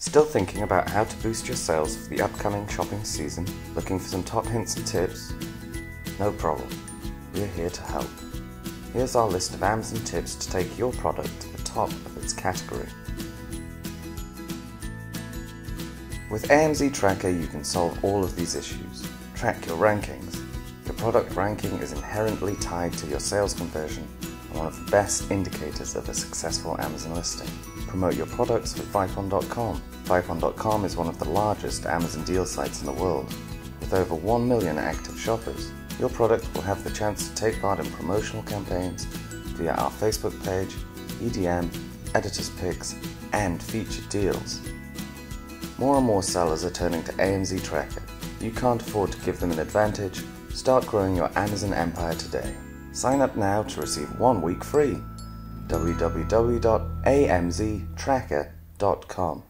Still thinking about how to boost your sales for the upcoming shopping season? Looking for some top hints and tips? No problem, we're here to help. Here's our list of Amazon tips to take your product to the top of its category. With AMZ Tracker, you can solve all of these issues. Track your rankings. Your product ranking is inherently tied to your sales conversion and one of the best indicators of a successful Amazon listing. Promote your products with Vipon.com. Vipon.com is one of the largest Amazon deal sites in the world. With over 1 million active shoppers, your product will have the chance to take part in promotional campaigns via our Facebook page, EDM, editors picks, and featured deals. More and more sellers are turning to AMZ Tracker. You can't afford to give them an advantage. Start growing your Amazon empire today. Sign up now to receive 1 week free. www.amztracker.com